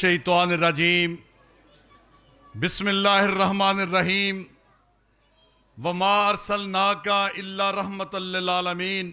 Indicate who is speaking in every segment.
Speaker 1: शैतानिर्रजीम बिस्मिल्लाहिर्रहमानिर्रहीम वमा अर्सलनाका इल्ला रहमतल लिल आलमीन।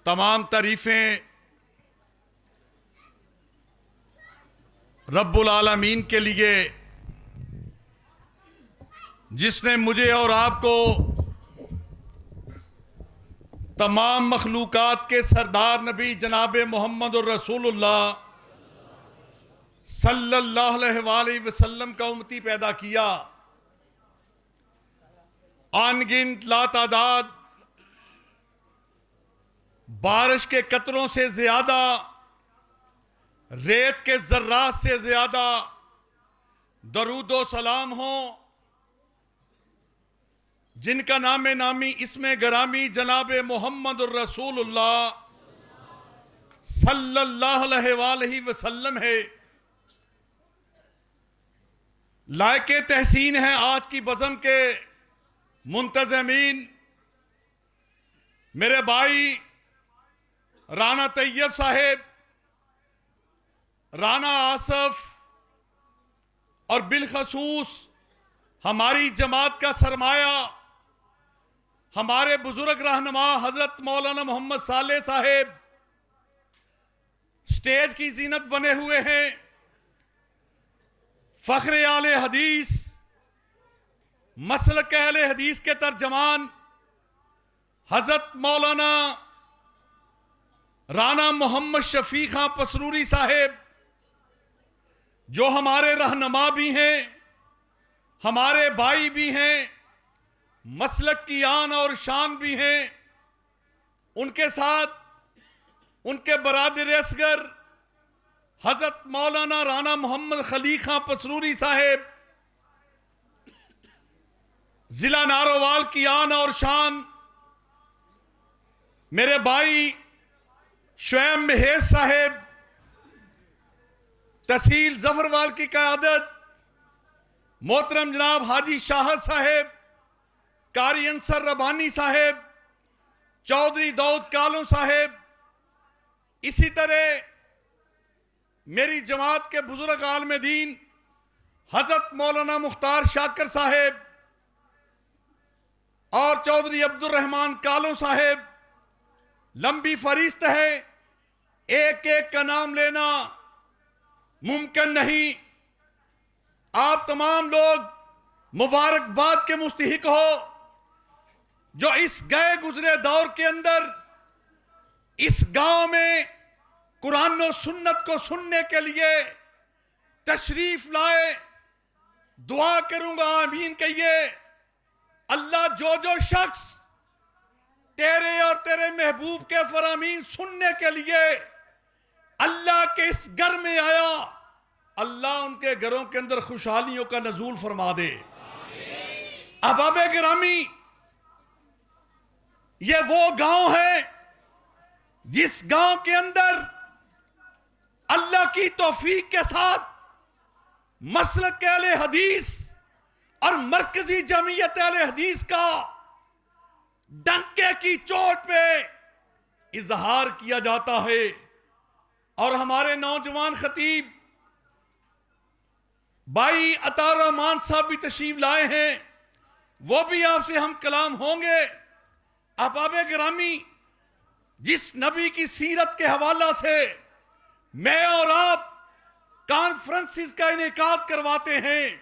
Speaker 1: तमाम तारीफ़ें रब्बुल आलमीन के लिए जिसने मुझे और आपको तमाम मखलूकात के सरदार नबी जनाब मोहम्मद और रसूलुल्लाह सल्लल्लाहु अलैहि वसल्लम का उम्मती पैदा किया। अनगिनत लातादाद बारिश के कतरों से ज्यादा, रेत के जर्रात से ज्यादा दरूदो सलाम हो जिनका नामे नामी इसमें गरामी जनाब मोहम्मद और रसूलुल्लाह सल्लल्लाहु अलैहि वसल्लम है। लायके तहसीन है आज की बज़म के मुंतज़मीन मेरे भाई राना तैयब साहेब, राना आसफ और बिलखसूस हमारी जमात का सरमाया हमारे बुजुर्ग रहनुमा हजरत मौलाना मोहम्मद सालेह साहेब स्टेज की जीनत बने हुए हैं। फ़ख्र आले हदीस, मसलक अहले हदीस के तर्जमान हजरत मौलाना राना मोहम्मद शफी खां पसरूरी साहेब जो हमारे रहनुमा भी हैं, हमारे भाई भी हैं, मसलक की आन और शान भी हैं। उनके साथ उनके बरादर असगर हजरत मौलाना राना मोहम्मद खली खां पसरूरी साहेब जिला नारोवाल की आन और शान मेरे भाई शुएब महेश साहेब, तहसील जफरवाल की क़यादत मोहतरम जनाब हाजी शाहद साहेब, कारी अंसर रबानी साहेब, चौधरी दाऊद कालों साहेब, इसी तरह मेरी जमात के बुजुर्ग आलम दीन हजरत मौलाना मुख्तार शाकर साहेब और चौधरी अब्दुल रहमान कालों साहेब। लंबी फरिश्त है, एक एक का नाम लेना मुमकिन नहीं। आप तमाम लोग मुबारकबाद के मुस्तहिक हो जो इस गए गुजरे दौर के अंदर इस गांव में कुरान और सुन्नत को सुनने के लिए तशरीफ लाए। दुआ करूंगा आमीन कहिए। अल्लाह जो जो शख्स तेरे और तेरे महबूब के फरामीन सुनने के लिए अल्लाह के इस घर में आया, अल्लाह उनके घरों के अंदर खुशहालियों का नजूल फरमा दे। अहबाब गिरामी, ये वो गांव है जिस गांव के अंदर अल्लाह की तौफीक के साथ मसलक अहले हदीस और मरकजी जमीयत अहले हदीस का डंके की चोट पे इजहार किया जाता है। और हमारे नौजवान खतीब भाई अतार रहमान साहब भी तशरीफ लाए हैं, वो भी आपसे हम कलाम होंगे। अहबाब गिरामी, जिस नबी की सीरत के हवाला से मैं और आप कॉन्फ्रेंसिस का इनेकाद करवाते हैं,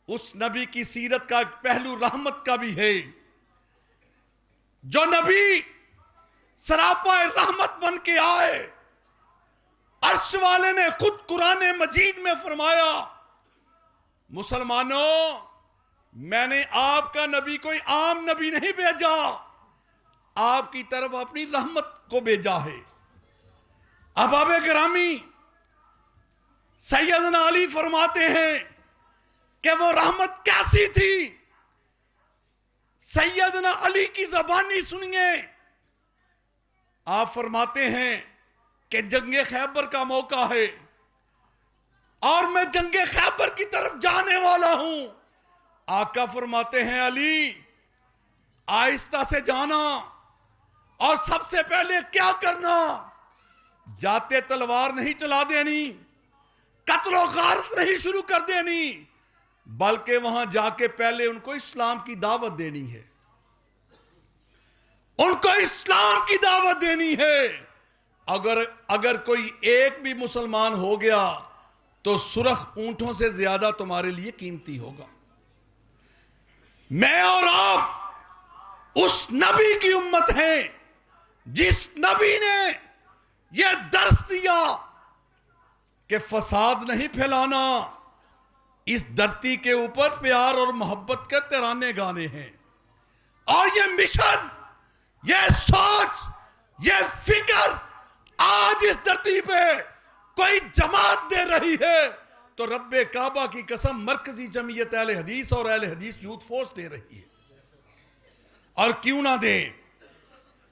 Speaker 1: उस नबी की सीरत का एक पहलू रहमत का भी है। जो नबी सरापा रहमत बन के आए, अर्श वाले ने खुद कुरान मजीद में फरमाया, मुसलमानों मैंने आपका नबी कोई आम नबी नहीं भेजा, आपकी तरफ अपनी रहमत को भेजा है। अहबाब गिरामी, सैयदना अली फरमाते हैं कि वो रहमत कैसी थी। सैयदना अली की जबानी सुनिए। आप फरमाते हैं कि जंगे खैबर का मौका है और मैं जंगे खैबर की तरफ जाने वाला हूं। आका फरमाते हैं अली आहिस्ता से जाना और सबसे पहले क्या करना, जाते तलवार नहीं चला देनी, कत्लो गारत नहीं शुरू कर देनी, बल्कि वहां जाके पहले उनको इस्लाम की दावत देनी है, उनको इस्लाम की दावत देनी है। अगर कोई एक भी मुसलमान हो गया तो सुरख ऊंटों से ज्यादा तुम्हारे लिए कीमती होगा। मैं और आप उस नबी की उम्मत हैं जिस नबी ने यह दर्स दिया कि फसाद नहीं फैलाना, इस धरती के ऊपर प्यार और मोहब्बत के तराने गाने हैं। और यह मिशन, यह सोच, यह फिक्र आज इस धरती पे कोई जमात दे रही है तो रब्बे काबा की कसम मरकजी जमीयत अहले हदीस और अहले हदीस यूथ फोर्स दे रही है। और क्यों ना दे।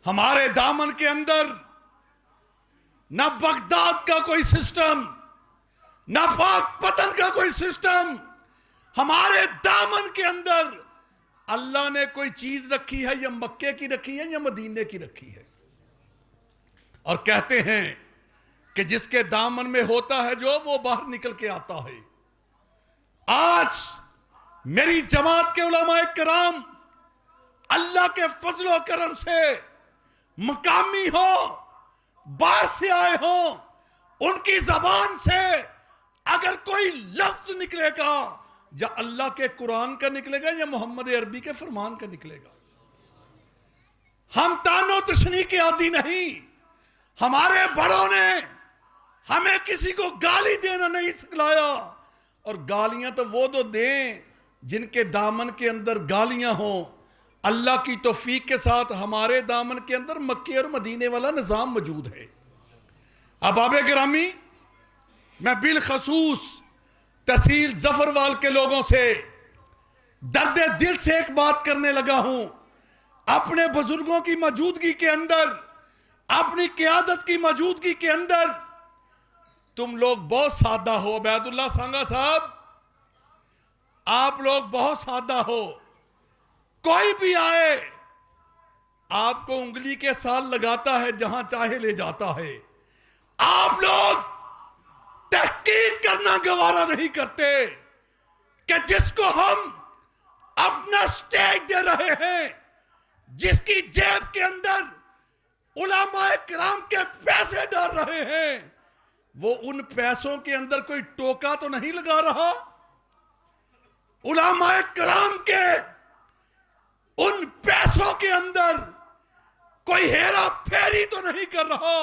Speaker 1: हमारे दामन के अंदर न बगदाद का कोई सिस्टम, न पाक पतन का कोई सिस्टम, हमारे दामन के अंदर अल्लाह ने कोई चीज रखी है, या मक्के की रखी है या मदीने की रखी है। और कहते हैं कि जिसके दामन में होता है जो, वो बाहर निकल के आता है। आज मेरी जमात के उलमाए किराम अल्लाह के फजलो करम से मकामी हो, बाहर से आए हो, उनकी जबान से अगर कोई लफ्ज निकलेगा, या अल्लाह के कुरान का निकलेगा या मोहम्मद अरबी के फरमान का निकलेगा। हम तानो तशनी के आदी नहीं। हमारे बड़ों ने हमें किसी को गाली देना नहीं सिखलाया। और गालियां तो वो तो दें जिनके दामन के अंदर गालियां हो। अल्लाह की तौफीक के साथ हमारे दामन के अंदर मक्के और मदीने वाला निजाम मौजूद है। अब आबे गिरामी, मैं बिलखसूस तहसील जफरवाल के लोगों से दर्द दिल से एक बात करने लगा हूं। अपने बुजुर्गों की मौजूदगी के अंदर, अपनी क़यादत की मौजूदगी के अंदर तुम लोग बहुत सादा हो। अबैदुल्लाह सांगा साहब, आप लोग बहुत सादा हो। कोई भी आए आपको उंगली के साथ लगाता है, जहां चाहे ले जाता है। आप लोग तहकीक करना गवारा नहीं करते कि जिसको हम अपना स्टेज दे रहे हैं, जिसकी जेब के अंदर उलमाए किराम के पैसे डाल रहे हैं, वो उन पैसों के अंदर कोई टोका तो नहीं लगा रहा। उलमाए किराम के उन पैसों के अंदर कोई हेरा फेरी तो नहीं कर रहा।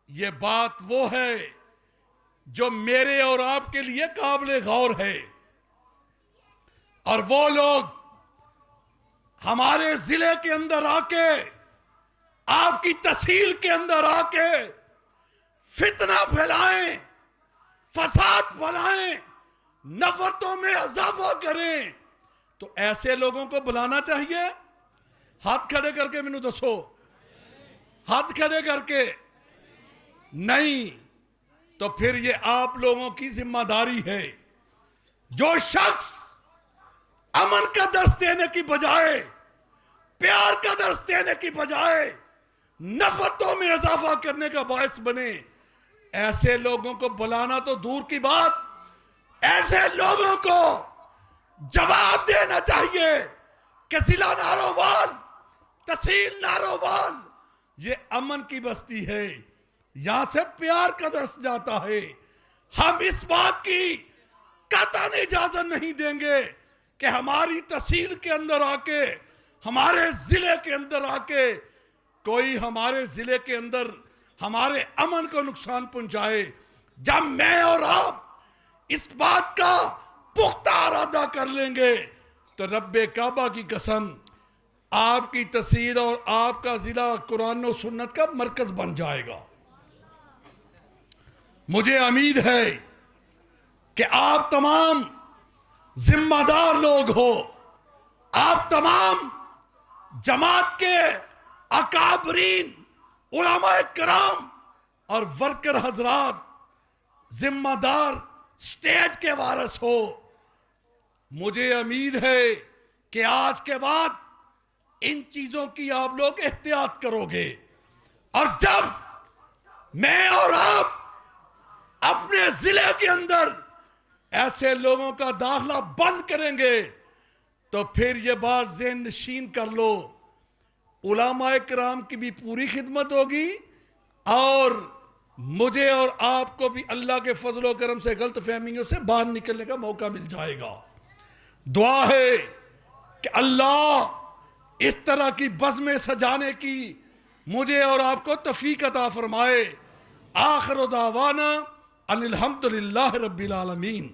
Speaker 1: ये बात वो है जो मेरे और आपके लिए काबिले गौर है। और वो लोग हमारे जिले के अंदर आके, आपकी तहसील के अंदर आके फितना फैलाएं, फसाद फैलाएं, नफरतों में इजाफा करें, तो ऐसे लोगों को बुलाना चाहिए। हाथ खड़े करके मैनू दसो, हाथ खड़े करके नहीं, तो फिर ये आप लोगों की जिम्मेदारी है। जो शख्स अमन का दर्स देने की बजाय, प्यार का दर्स देने की बजाय नफरतों में इजाफा करने का बायस बने, ऐसे लोगों को बुलाना तो दूर की बात, ऐसे लोगों को जवाब देना चाहिए कि जिला नारोवाल, तहसील नारोवाल ये अमन की बस्ती है, यहां से प्यार का दर्स जाता है। हम इस बात की कतई इजाजत नहीं देंगे कि हमारी तहसील के अंदर आके, हमारे जिले के अंदर आके कोई हमारे जिले के अंदर हमारे अमन को नुकसान पहुंचाए। जब मैं और आप इस बात का पुख्ता इरादा कर लेंगे तो रब्बे काबा की कसम आपकी तहसील और आपका जिला कुरान और सुन्नत का मरकज बन जाएगा। मुझे उम्मीद है कि आप तमाम जिम्मेदार लोग हो, आप तमाम जमात के अकाबरीन उलमाए किराम और वर्कर हजरात जिम्मेदार स्टेज के वारिस हो। मुझे उम्मीद है कि आज के बाद इन चीजों की आप लोग एहतियात करोगे। और जब मैं और आप अपने जिले के अंदर ऐसे लोगों का दाखला बंद करेंगे तो फिर ये बात ज़हन नशीन कर लो, उलामाए किराम की भी पूरी खिदमत होगी और मुझे और आपको भी अल्लाह के फजल करम से गलत फहमियों से बाहर निकलने का मौका मिल जाएगा। दुआ है कि अल्लाह इस तरह की बज़्में सजाने की मुझे और आपको तौफीक अता फरमाए। आखिर दावाना अनिल हम्दुलिल्लाहि रब्बिल आलमीन।